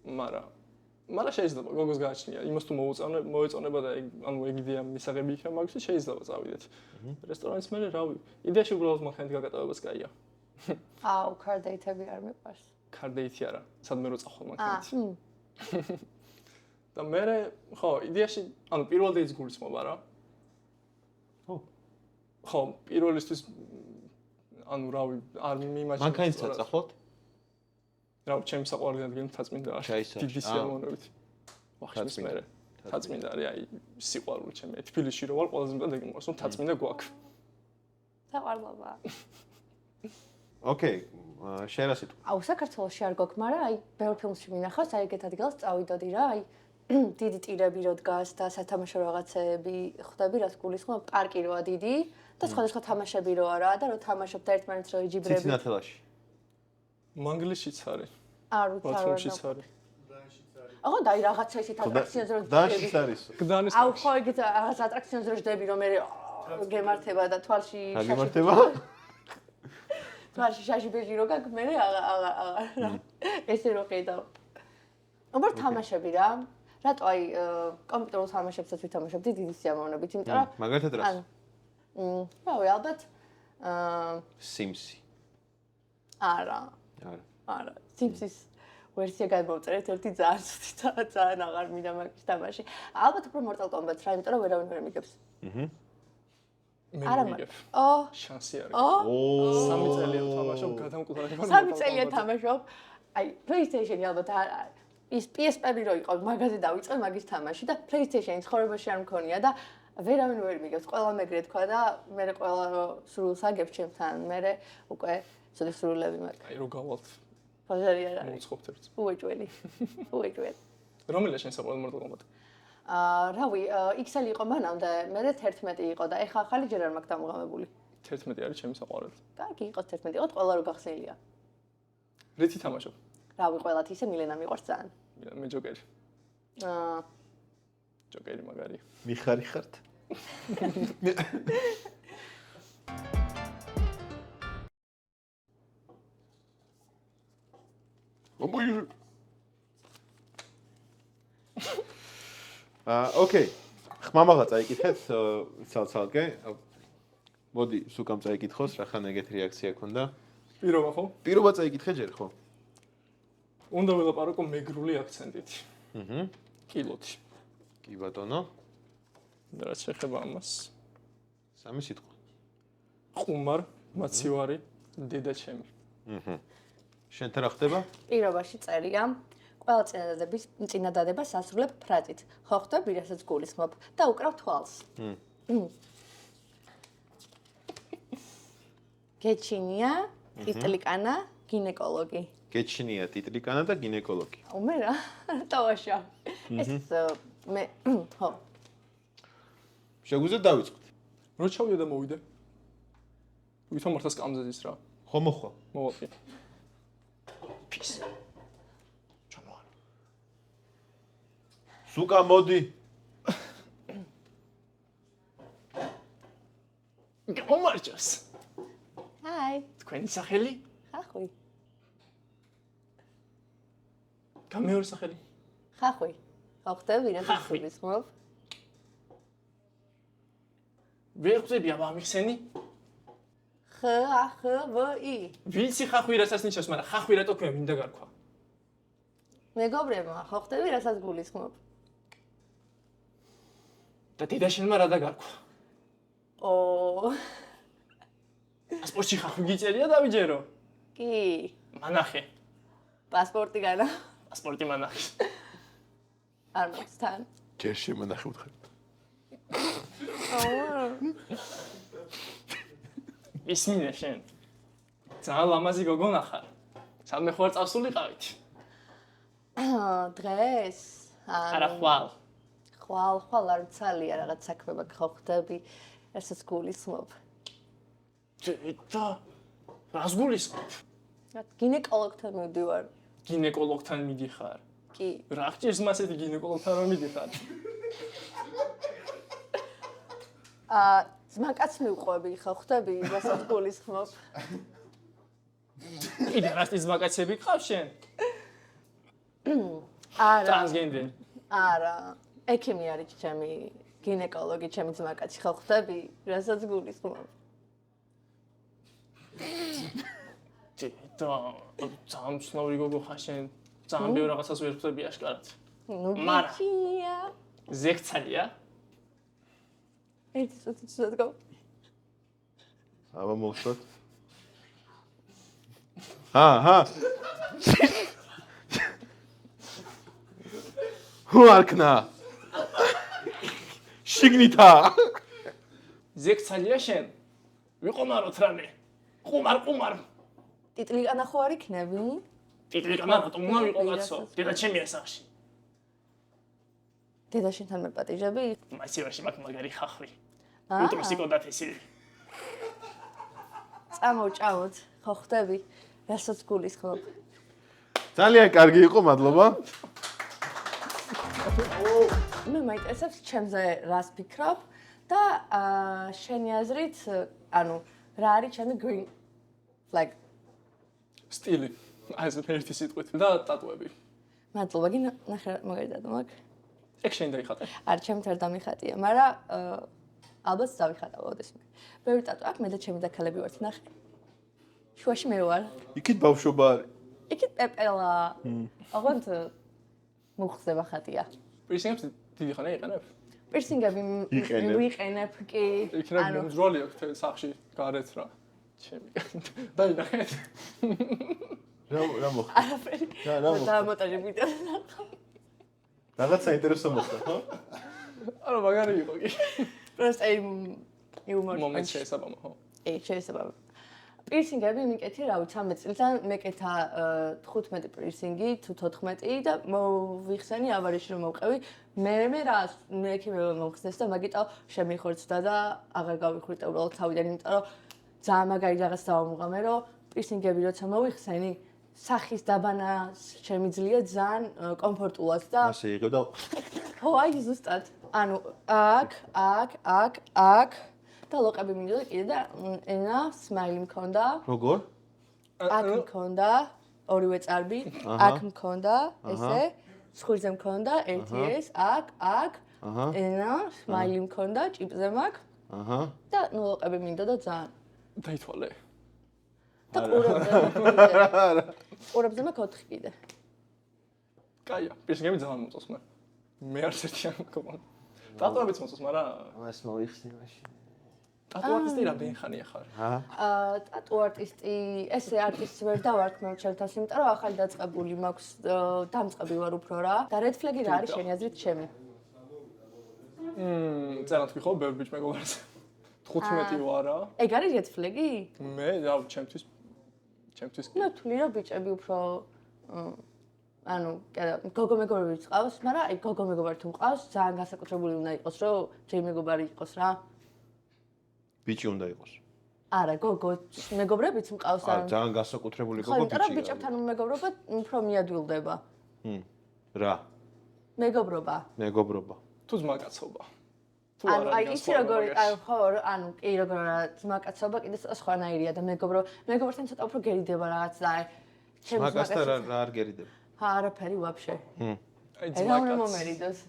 მაგრამ შეიძლება გოგოს გააჩნია, იმას თუ მოეწონება და ანუ ეგიდეა მისაღები იქნება, მაგის შეიძლება წავიდეთ. რესტორანის მერე, რავი, იდეაში უბრალოდ მაგხანით გაკატავებას კაია. აუ, car date-ები არ მიყვარს. car date-ი არა, სადმე რო წახვალ მაგხანით. და მერე, ხო, იდეაში, ანუ პირველ date-ს გულისხმობა რა. ხო, პირველისთვის ანუ რავი, არ მიმაჩნია. მანქანით წახვალთ? რავი, ჩემი საყვარელი ადგილი თაწმინდა არის. დიდი სიამოვნებით. ვახშმის მერე. თაწმინდა არის, აი, სიყვარული ჩემი. თბილისში რო ვარ, ყველაზე მეტად ეგ მოყავს, რომ თაწმინდა გვაქვს. საყვარლობა. ოკეი, შენ რა სიტყვა? აუ, საქართველოში არ გვაქვს, მაგრამ აი, ბევრ ფილმში მინახავს, აი ეგეთ ადგილას წავიდოდი რა, აი დიდი ტირები რო დგას და სათამაშო რაღაცეები ხვდები, რაც გულისხმობ, პარკი როა დიდი და სხვადასხვა თამაშები რო არა და რო თამაშობ და ერთმანეთს რო იჯიბრები. ციცინათელაში. მანგლისშიც არის. არ ვიცი, არ ბათუმშიც არის. აღო და აი რაღაცა ისეთ ატრაქციონზე რო დაშიც არის. გდანის აუ, ხო ეგეთ რაღაც ატრაქციონზე რო ჯდები, რომ მე გემართება და თვალში რა გემართება? თვალში შაში ბეჟი რო გაქვს, მე აღარ ესე რო ხედავ. უბრალოდ თამაშები რა. რატო აი კომპიუტერულ თამაშებსაც ვითამაშობდი დიდი სიამოვნებით, იმიტომ რომ მაგალითად რას? რავი, ალბათ Sims-ი. არა. Sims-ის ვერსია გადმოვწერეთ ერთი ძალიან ცუდი და ძალიან აღარ მინდა მაგის თამაში. ალბათ უფრო Mortal Kombat-ს რა, იმიტომ რომ ვერავინ ვერ მიგებს. მე მიგებ. შანსი არის. 3 წელია ვთამაშობ, გადამკვდარი ვარ. 3 წელია თამაშობ. აი, PlayStation-ი ალბათ ის PSP-ი რო იყო, მაგაზე დავიწყე მაგის თამაში და PlayStation-ი ცხოვრებაში არ მქონია და ვერავინ ვერ მიგებს. ყველა მეგრე თქვა და მე ყველა სრულს აგებ ჩემთან, მე უკვე ცოტა სრულები მაქვს. აი რო გავალთ. ფაზარი არ არის. მოუწყობთ ერთ. უეჭველი. რომელია შენ საყვარელი Mortal Kombat? რავი, XL იყო მანამდე, მე 11 იყო და ეხა ახალი ჯერ არ მაქვს დამღამებული. 11 არის ჩემი საყვარელი. კარგი, იყოს 11 იყოს, ყველა რო გახსენილია. რითი თამაშობ? რავი, ყველათ ისე მილენა მიყვარს ძალიან. მე ჯოკერი. ჯოკერი მაგარი. მიხარი ხართ? ოკეი. ხმამაღლა წაიკითხეთ ცალ-ცალკე. მოდი, სუკამ წაიკითხოს, რახან ეგეთ რეაქცია ქონდა. პირობა ხო? პირობა წაიკითხე ჯერ ხო? უნდა ვილაპარაკო მეგრული აქცენტით. კილოთი. კი ბატონო. და რაც შეეხება ამას. სამი სიტყვა. ყუმარ, მაცივარი, დედა ჩემი. შენთან რა ხდება? პირობაში წერია. ყველა წინადადებას ასრულებ ფრაზით. ხო ხვდები, რასაც გულისხმობ და უკრავ თვალს. გეჩინია, ტიტლიკანა, გინეკოლოგი. გეჩინია, ტიტლიკანა და გინეკოლოგი. მე რა ტავაშა. ეს მე ხო. შეგვიძლია დავიწყოთ. რო ჩავიდე და მოვიდე. ვითომ მართლა სკამზედის რა. ხო მოხვალ. მოვალყი. ფის. სუკა მოდი. გამარჯოს. ჰაი. თქვენი სახელი? ხახვი. გამეორე სახელი? ხახვი. ხო ხტები რა გულისხმობ? ვერ ხვდები აბა მიხსენი? ხ-ხ-ვ-ი. ვიცი ხახვი რასაც ნიშნავს, მაგრამ ხახვი რატო ქვია მინდა გარქვა? მეგობრებმა, ხო ხტები რასაც გულისხმობ? და დედაშენმა რა დაგარქვა? ო. პასპორტში ხახვი გიწერია დავიჯერო? კი. მანახე. პასპორტი განა. პასპორტი მანახე. არ მაქვს თან. ჯერ შემონახე უთხარ. ისმინე შენ. ძალიან ლამაზი გოგონა ხარ. სამე ხوار წავსულიყავით. დღეს? არა ხვალ. ხვალ არ ცალია რაღაც საქმე ხო ხტები რასაც გულისხმობ. და რას გულისხმობ? გინეკოლოგთან მივდივარ. გინეკოლოგთან მიდიხარ? კი. რა ხჭირს მასეთი გინეკოლოგთან რომ მიდიხარ? ზმაკაც მივყვები ხო ხტები რასაც გულისხმობ. კიდე რასტის მაკაცები გყავს შენ? არა. ტრანსგენდერი. არა. ექიმი არის ჩემი გინეკოლოგი, ჩემი ზმაკაცი ხო ხტები რასაც გულისხმობ. და ძალიან ცნობილი გოგო ხარ შენ. ძალიან ბევრ რაღაცას ვერ ხვდები აშკარად. ნუ მარა. ბიჭია. ზექცალია? ერთი წუთი გო. აბა მოვხოთ. ჰა. ჰუ არქნა. შიგნითა. ზექცალია შენ? ვიყომაროთ რამე. ყუმარ. ტიტლიკანა ხო არ იქნები? ტიტლიკანა რატომ უნდა ვიყო კაცო? დედა ჩემი ასახში. დედა შენთან მეპატიჟები? მასივაში მაგ მაგარი ხახვი. აა. უტროსი კონდათესი. წამოვჭამოთ, ხო ხტები? რასაც გულისხმობ. ძალიან კარგი იყო, მადლობა. მე მაინტერესებს ჩემზე რას ფიქრობ და შენი აზრით, ანუ რა არის ჩემი green flag? სტილი. აი ეს ერთი სიტყვით და ტატუები. მადლობა, ნახე მაგარი დადო მაგ. ეგ შენ დაიხატე. არ ჩემით არ დამიხატია, მაგრამ ალბათ დავიხატავ ოდესმე. ბევრი ტატუ აქვს, მე და ჩემი დაქალები ვართ, ნახე. შუაში მე ვარ. იქით ბავშვობა არის. იქით პეპელა. ოღონდ მუხზე ვახატია. პირსინგებს დიდი ხანი იყენებ? პირსინგები ვიყენებ კი. იქნებ მძროლი აქვს თელ სახში გარეთ რა. ჩემი. დაინახეთ. რა მოხდა? არაფერი. რა მოხდა? დამონტაჟი ვიდეო ნახავ. რაღაც საინტერესო მოხდა, ხო? არა მაგარი იყო კი. просто იუმორი. მომენტ შეესაბამა, ხო? შესაბამი. პირსინგები მიკეთი, რა ვიცი, 13 წელთან მეკეთა 15 პირსინგი თუ 14 და მოვიხსენი ავარიაში რომ მოვყევი. მე რა მექიმე მომხსნეს და მაგიტო შემიხორცდა და აღარ გავიხვრიტე უბრალოდ თავიდან, იმიტომ რომ ძალიან მაგარი რაღაც დავამუღამე, რომ პირსინგები როცა მოვიხსენი, სახის დაბანა შემიძლია ძალიან კომფორტულად და ასე იღებ და ხო, აი ზუსტად. ანუ აქ და ლოყები მინდოდა კიდე და ენა სმაილი მქონდა. როგორ? აქ მქონდა ორივე წარბი, აქ მქონდა ესე, სხურზე მქონდა ერთი ეს, აქ ენა სმაილი მქონდა, ჭიპზე მაქვს. აჰა. და ნუ ლოყები მინდოდა ძალიან. დაითვალე. და ყურებზე მაქვს 4 კიდე. კაია, პირსინგები ძალიან მოწონს მე. მე არც ერთი არ მქონდა. ტატუებიც მოწონს, მაგრამ ამას მოვიხსნი მაშინ. ტატუ არტისტი რა ბენხანია ხარ? ტატუ არტისტი, ესე არტისტი ვერ დავარქ მე ჩემთანს, იმიტომ რომ ახალი დაწყებული მაქვს, დამწყები ვარ უფრო რა. და red flag-ი რა არის შენი აზრით ჩემი? ძალიან თქვი ხო, ბევრი ბიჭ მეგობარს. 15 ვარა. ეგ არის red flag-ი? მე რა ჩემთვის მე ვთვლი რომ ბიჭები უფრო ანუ გოგო მეგობრებიც ყავს, მაგრამ აი გოგო მეგობარი თუ მყავს, ძალიან განსაკუთრებული უნდა იყოს, რომ ჩემი მეგობარი იყოს რა. ბიჭი უნდა იყოს. არა, გოგო მეგობრებიც მყავს არა, ძალიან განსაკუთრებული გოგო ბიჭი. ხო, რა ბიჭებთან მეგობრობა უფრო მიადვილდება. რა? მეგობრობა. მეგობრობა. თუ ძმაკაცობა. თუ ანუ აი იცი როგორი ხო ანუ კი როგორ ძმაკაცობა კიდე სხვანაირია და მეგობრებთან ცოტა უფრო გერიდება რაღაც და ჩემს მაგასთან რა არ გერიდება? არაფერი ვაფშე. აი რა უნდა მომერიდოს.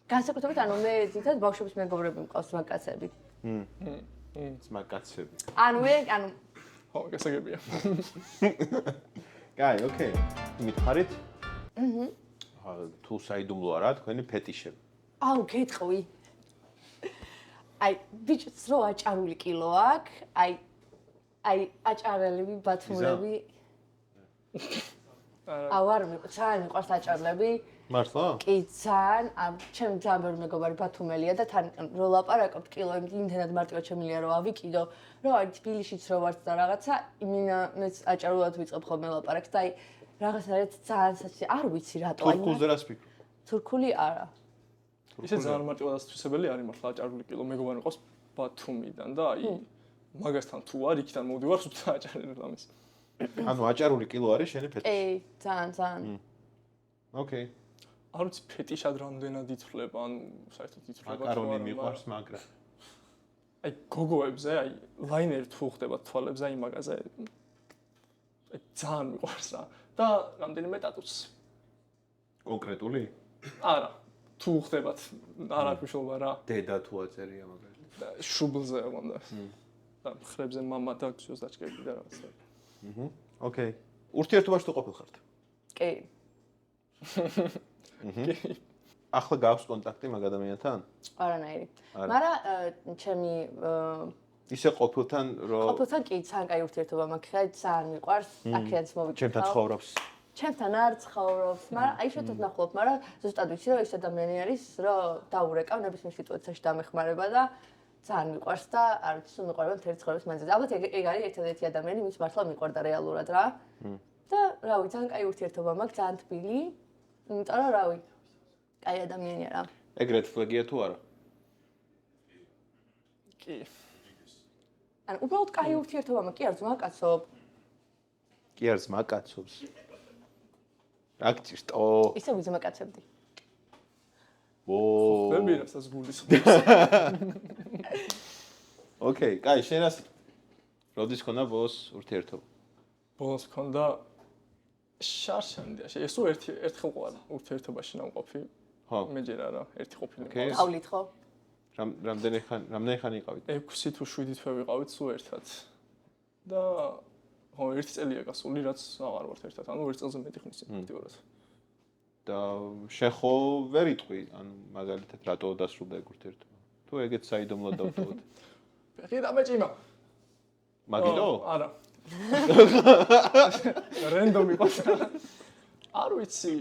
განსაკუთრებით ანუ მე ძირითადად ბავშვების მეგობრები მყავს ძმაკაცები. ძმაკაცები. ანუ ხო, გასაგებია. კაი, ოკეი. მითხარით? თუ საიდუმლო არა თქვენი ფეტიშები. აუ, გეტყვი. აი, ბიჭს რო აჭარული კილო აქვს, აი აჭარელები, ბათუმლები. აუ, არ მიყვარს, ძალიან მიყვარს აჭარლები. მართლა? კი, ძალიან, ჩემი ძალიან ბევრი მეგობარი ბათუმელია და თან რო ლაპარაკობთ კილოებით, იმდენად მარტივად შემიძლია რომ ავიკიდო, რომ აი თბილისშიც რო ვართ და რაღაცა, მეც აჭარულად ვიწყებ ხოლმე ლაპარაკს და აი რაღაცნაირად ძალიან საცი, არ ვიცი რატო აი. თურქულზე რას ფიქრობ? თურქული არა. ისე ძალიან მარტივად ასწრებელი არის მართლა აჭარული კილო მეგობარი ყავს ბათუმიდან და აი მაგასთან თუ არ იქიდან მოვდივარ სულ აჭარელი რამის. ანუ აჭარული კილო არის შენი ფეტიში? კი, ძალიან. ოკეი. არ ვიცი ფეტიშად რამდენად ითვლება, ანუ საერთოდ ითვლება თუ მაკარონი მიყვარს მაგრა. აი გოგოებზე, აი ლაინერი თუ ხდება თვალებზე, აი მაგაზე აი ძალიან მიყვარს რა და რამდენიმე ტატუს. კონკრეტული? არა, თუ ხდებათ, არ აქვს მნიშვნელობა რა. დედა თუ აწერია მაგალითად. შუბლზე მანდა. და ხრებზე мама და გზოს დაჭერილი და რაღაც. ოკეი. ურთიერთობაში თუ ყოფილ ხართ? კი. ახლა გაქვს კონტაქტი მაგ ადამიანთან? არანაირი. მაგრამ ჩემი ისე ყოფილთან რომ ყოფილთან კი ძალიან კაი ურთიერთობა მაქვს, ხა ძალიან მიყვარს, აქედან მოვიქცევ. ჩემთან ცხოვრობს. ჩემთან არ ცხოვრობს, მაგრამ აი შეთოთ ნახულობ, მაგრამ ზუსტად ვიცი რომ ეს ადამიანი არის, რომ დაურეკავ ნებისმიერ სიტუაციაში დამეხმარება და ძალიან მიყვარს და არ ვიცი, სულ მიყვარება მთელი ცხოვრების მანძილზე. ალბათ ეგ არის ერთადერთი ადამიანი, ვინც მართლა მიყვარდა რეალურად რა. და რავი, ძალიან კაი ურთიერთობა მაქვს, ძალიან თბილი. იმიტომ რომ რავი, კაი ადამიანია რა. ეგ რედ ფლეგია თუ არა? კი. ანუ უბრალოდ კაი ურთიერთობა მაქვს, კი არ ძმაკაცობ. კი არ ძმაკაცობს. რა გჭირტო? ისე ვიზმაკაცებდი. ხდები რასაც გულისხმობს. ოკეი, კაი, შენ რას როდის ქონდა ბოლოს ურთიერთობა? ბოლოს ქონდა შარშანდია. ეს თუ ერთხელ ყوار ურთიერთობაში ნამყოფი. ხო. მე ჯერ არა, ერთი ყოფილი. გავლით ხო? რამდენი ხანი იყავით? 6 თუ 7 თვე ვიყავით სულ ერთად. და ხო, ერთი წელია გასული, რაც აღარ ვართ ერთად. ანუ ერთ წელზე მეტი ხნის ფაქტიურად. და შენ ხო ვერ იტყვი, ანუ მაგალითად რატო დასრულდა ეგ ურთიერთობა? თუ ეგეც საიდუმლო დავტოვოთ. ფეხი დამეჭიმა. მაგიტო? არა. რენდომი ყავს. არ ვიცი,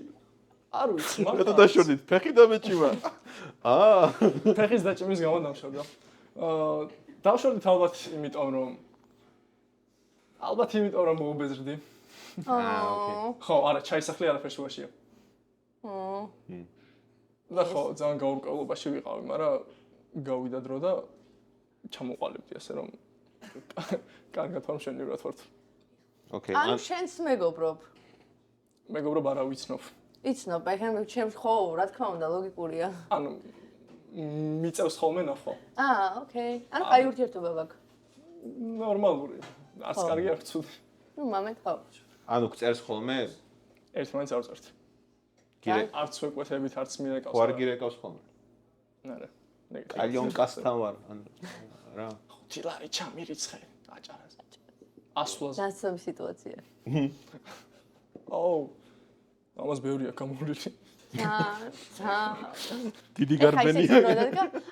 მაგრამ რატო დაშორდით? ფეხი დამეჭიმა. ფეხის დაჭიმის გამო დავშორდა. დავშორდით ალბათ იმიტომ რომ მოუბეზრდი. ოკეი. ხო, არა, ჩაისახლი არაფერს უაშია. და ხო, ძალიან გაურკვევლობაში ვიყავი, მაგრამ გავიდა დრო და ჩამოყალიბდი ასე რომ კარგად ვარ მშვენივრად ვარ. ოკეი. ანუ შენს მეგობრობ. მეგობრობ არა ვიცნობ. იცნობ, აი ჩემს ხო, რა თქმა უნდა, ლოგიკურია. ანუ მიწევს ხოლმე ნახო. ოკეი. ანუ კაი ურთიერთობა მაქვს. ნორმალური. არც კარგი არ ცუდი. ნუ მომენტ ხო. ანუ წერს ხოლმე? ერთმანეთს არ წერთ. არც ვეკვეთებით, არც მირეკავს. ხო არ გირეკავს ხოლმე? არა. კალიონკასთან ვარ, ანუ რა. 5 ლარი ჩამირიცხე აჭარაზე. 100 ლარს. დასწრები სიტუაცია. აუ. ამას ბევრია გამოვლილი. დიდი გარბენია.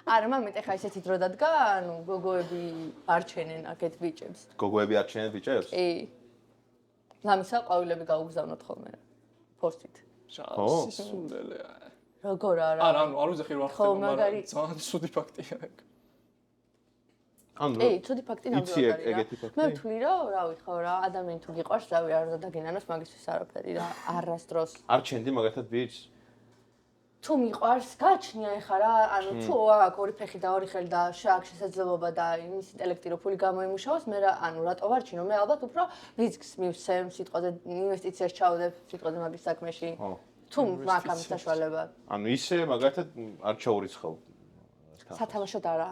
არა, მამეთ, ეხა ისეთი დრო დადგა, ანუ გოგოები არჩენენ აქეთ ბიჭებს. გოგოები არჩენენ ბიჭებს? კი. ლამისა ყვავილები გაუგზავნოთ ხოლმე. ფოსტით. სისულელე. როგორ არა? არა, ანუ არ ვიზახი რა ხდება, მაგრამ ძალიან ცუდი ფაქტია ეგ. ანუ ცუდი ფაქტი ნამდვილად არის. მე ვთვლი რომ, რავი, ხო რა, ადამიანი თუ გიყვარს, რავი, არ უნდა დაგენანოს მაგისთვის არაფერი რა, არასდროს. არჩენდი მაგათად ბიჭს? თუ მიყვარს, გაჩნია ეხა რა, ანუ თუ აქ ორი ფეხი და ორი ხელი და აქ შესაძლებლობა და იმის ინტელექტი რო ფული გამოიმუშავოს, მე რა, ანუ რატო ვარჩინო? მე ალბათ უფრო რისკს მივცემ სიტყვაზე, ინვესტიციას ჩავდებ სიტყვაზე მაგის საქმეში. თუ მაქვს ამის საშუალება. ანუ ისე მაგათად არ ჩაურიცხავ. სათამაშოდ არა.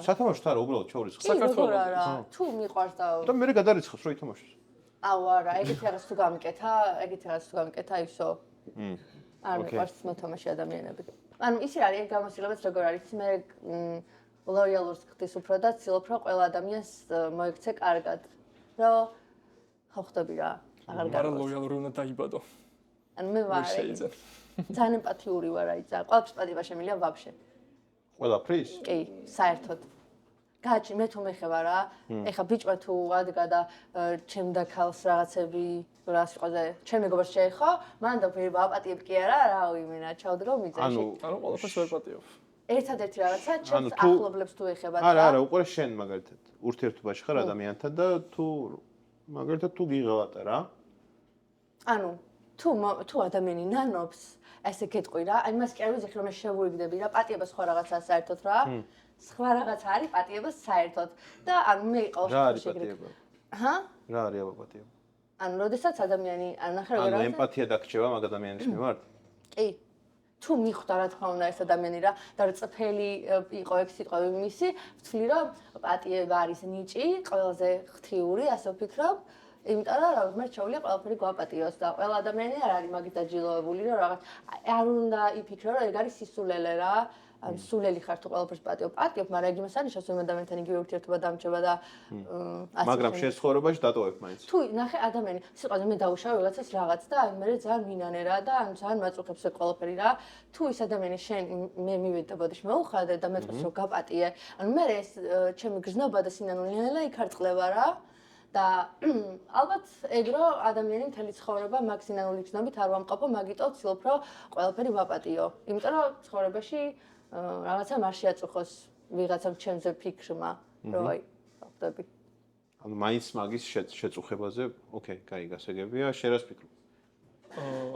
სათამაშოდ არა, უბრალოდ ჩაურიცხავ. საქართველოს არა. თუ მიყვარს და მე გადარიცხავს რომ ითამაშოს. აუ არა, ეგეთი რაღაც თუ გამიკეთა, ისო. არ მიყვარს მოთამაშე ადამიანები. ანუ ისე არის გამოსილებაც როგორ არის, მე ლოიალურს ხდის უფრო და ცდილობ რომ ყველა ადამიანს მოიქცე კარგად. რომ ხო ხდები რა, აღარ მაგრამ ლოიალური უნდა დაიბადო. ანუ მე ვარ ძალიან ემპათიური ვარ აი და ყველაფერს პატივა შემიძლია ვაფშე. ყველაფრის? კი, საერთოდ. გაჩი მე თუ მეხება რა. ეხა ბიჭმა თუ ადგა და ჩემ და ქალს რაღაცები რა სიყოზე ჩემ მეგობარს შეეხო, მან და ვაპატიებ კი არა, რა ვიმენა, ჩავდგო მიწაში. ანუ ყველაფერს ვერ პატიებ. ერთადერთი რაღაცა ჩემს ახლობლებს თუ ეხება. არა, უყურე შენ მაგალითად ურთიერთობაში ხარ ადამიანთან და თუ მაგალითად თუ გიღავატა რა. ანუ თუ ადამიანი ნანობს ესე გეტყვი რა, აი მას კი არ ვიცი რომ მე შევუიგდები რა, პატიება სხვა რაღაცაა საერთოდ რა. სხვა რაღაცა არის პატიება საერთოდ და ანუ მე ყავს შეგრება. ჰა? რა არის აბა პატიება? ანუ როდესაც ადამიანი ან ახლა ანუ ემპათია დაგრჩება მაგ ადამიანის მიმართ? კი. თუ მიხვდა რა თქმა უნდა ეს ადამიანი რა და წფელი იყო ეგ სიტყვები მისი, ვთვლი რომ პატიება არის ნიჭი, ყველაზე ღთიური, ასე ვფიქრობ. იმიტომ რომ რა მე შეუძლია ყველაფერი გვაპატიოს და ყველა ადამიანი არ არის მაგით დაჯილდოვებული რომ რაღაც არ უნდა იფიქრო რომ ეგ არის სისულელე რა. ან სულელი ხარ თუ ყველაფერს პატიობ, მაგრამ ეგ იმას არის, რომ ადამიანთან იგივე ურთიერთობა დამრჩება და ასე. მაგრამ შენ ცხოვრებაში დატოვებ მაინც. თუ ნახე ადამიანი, სიტყვაზე მე დავუშავე რაღაცას რაღაც და აი მე ძალიან მინანე რა და ან ძალიან მაწუხებს ეგ ყველაფერი რა. თუ ის ადამიანი შენ მე მივედი და ბოდიში მეუხადე და მეტყვის რომ გაპატიე, ანუ მე ეს ჩემი გრძნობა და სინანულიანელა იქ არ წყლება რა. და ალბათ ეგ რომ ადამიანი მთელი ცხოვრება მაგ სინანული გრძნობით არ ვამყოფო, მაგიტო ვცდილობ რომ ყველაფერი ვაპატიო. იმიტომ რომ ცხოვრებაში რაღაცა არ შეაწუხოს ვიღაცამ ჩემზე ფიქრმა, რომ აი, ხდები. ანუ მაინც მაგის შეწუხებაზე, ოკეი, კაი, გასაგებია, შენ რას ფიქრობ?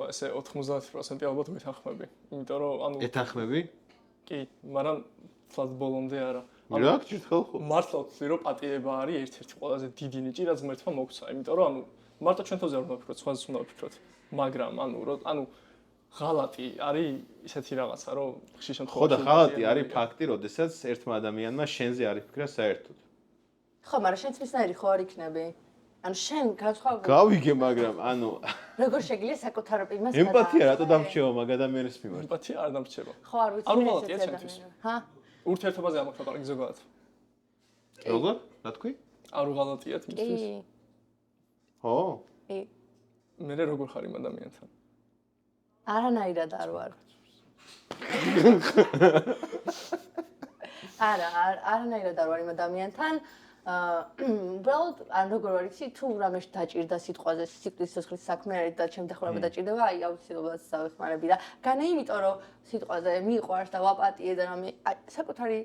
ესე 90% ალბათ ვეთანხმები. იმიტომ რომ ანუ ეთანხმები? კი, მაგრამ თლად ბოლომდე არა. რა გჭირთ ხალხო? მართლა ვთვლი რომ პატიება არის ერთ-ერთი ყველაზე დიდი ნიჭი, რაც ღმერთმა მოგცა. იმიტომ რომ ანუ მარტო ჩვენ თოზე არ უნდა ვფიქროთ, სხვაზეც უნდა ვფიქროთ. მაგრამ ანუ ღალატი არის ისეთი რაღაცა, რომ ხშირ შემთხვევაში ხო და ღალატი არის ფაქტი, როდესაც ერთმა ადამიანმა შენზე არ იფიქრა საერთოდ. ხო, მაგრამ შენც მისნაირი ხო არ იქნები? ანუ შენ განსხვავებული გავიგე, მაგრამ ანუ როგორ შეგიძლია საკუთარ იმას ემპათია რატო დამრჩება მაგ ადამიანის მიმართ? ემპათია არ დამრჩება. ხო, არ ვიცი. არ უღალატია ჩემთვის. ჰა? ურთიერთობაზე არ მაქვს პატარა ზოგადად. როგორ? რა თქვი? არ უღალატია თვითონ. ხო? კი. მე როგორ ხარ იმ ადამიანთან? არანაირად არ ვარ. არანაირად არ ვარ იმ ადამიანთან. უბრალოდ ან როგორ ვარ იცი, თუ რამეში დაჭირდა სიტყვაზე, სიტყვის სისხლის საქმე არის და ჩემ დახმარება დაჭირდება, აი აუცილებლად დავეხმარები რა. განა იმიტომ რომ სიტყვაზე მიყვარს და ვაპატიე და რამე საკუთარი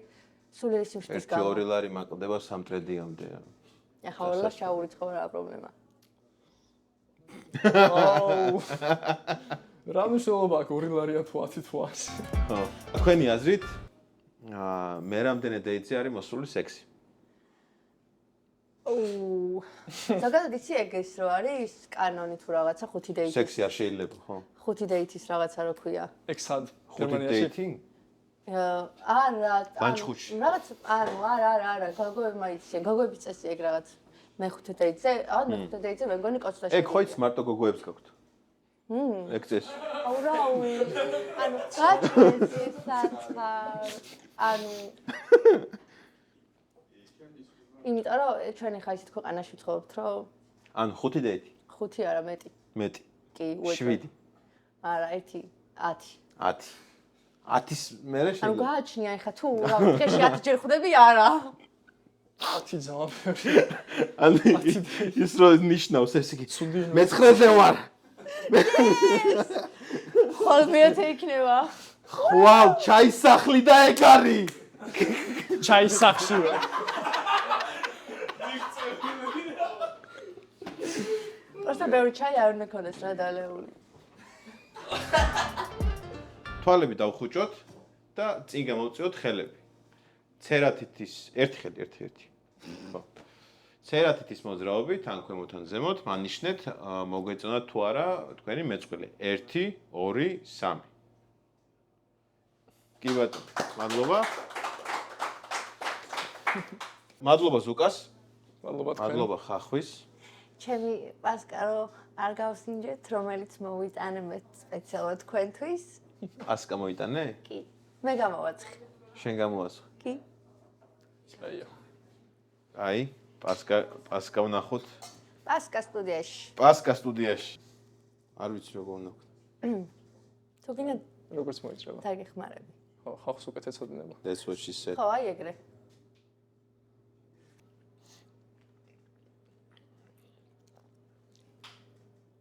სულელი სიმშვიდის გამო. 1-2 ლარი მაკლდება 3 ტრედიამდე. ახლა ვარ შაურიცხავ რა პრობლემა. რა მნიშვნელობა აქვს 2 ლარია თუ 10 თუ 100? ხო. თქვენი აზრით მე რამდენი დეიტზე არის მოსული სექსი? ზოგადად იცი ეგ ის რო არის კანონი თუ რაღაცა 5 დეიტი. სექსი არ შეიძლება, ხო? 5 დეიტის რაღაცა რო ქვია. ეგ სად? 5 დეიტი? არა, ლანჩხუთში. რაღაც არა, გოგოებმა იციან, გოგოების წესი ეგ რაღაც. მე 5 დეიტზე, მე 5 დეიტზე მე მგონი კოცდაში. ეგ ხო იცი მარტო გოგოებს გაქვთ? ეგ წესი. აუ რავი. ანუ გაჩვენე საცხარ. ანუ იმიტომ რომ ჩვენ ახლა ისეთ ქვეყანაში ვცხოვრობთ, რომ ანუ 5 დეიტი? 5 არა მეტი. მეტი. კი, 7. არა, 1 10. 10. 10-ის მერე ანუ გააჩნია ახლა თუ რა დღეში 10 ჯერ ხვდები არა. 10 ძალიან ბევრი. ანუ ის რო ნიშნავს ეს იგი. მე-9-ზე ვარ. ხოლმე ეთქნება. ხვალ ჩაისახლი და ეგ არის. ჩაისახში ვარ. პროსტა ბევრი ჩაი არ უნდა ქონდეს რა დალეული. თვალები დავხუჭოთ და წინ გამოვწიოთ ხელები. ცერათით ის ერთი ხელი. ხო. ცერათითის მოძრაობით, ან ქვემოთ ან ზემოთ, მანიშნეთ, მოგვეწონათ თუ არა თქვენი მეწყვილე. 1, 2, 3. კი ბატონო, მადლობა. მადლობა ზუკას. მადლობა თქვენ. მადლობა ხახვის. ჩემი პასკარო არ გავსინჯეთ, რომელიც მოვიტანე მე სპეციალურად თქვენთვის. პასკა მოიტანე? კი. მე გამოვაცხი. შენ გამოვაცხ. კი. აიო. აი, პასკა ვნახოთ. პასკა სტუდიაში. პასკა სტუდიაში. არ ვიცი როგორ ვნახოთ. თუ გინდა როგორც მოიჭრება. დაგეხმარები. ხო, ხახს უკეთ ეცოდინება. That's what she said. ხო, აი ეგრე.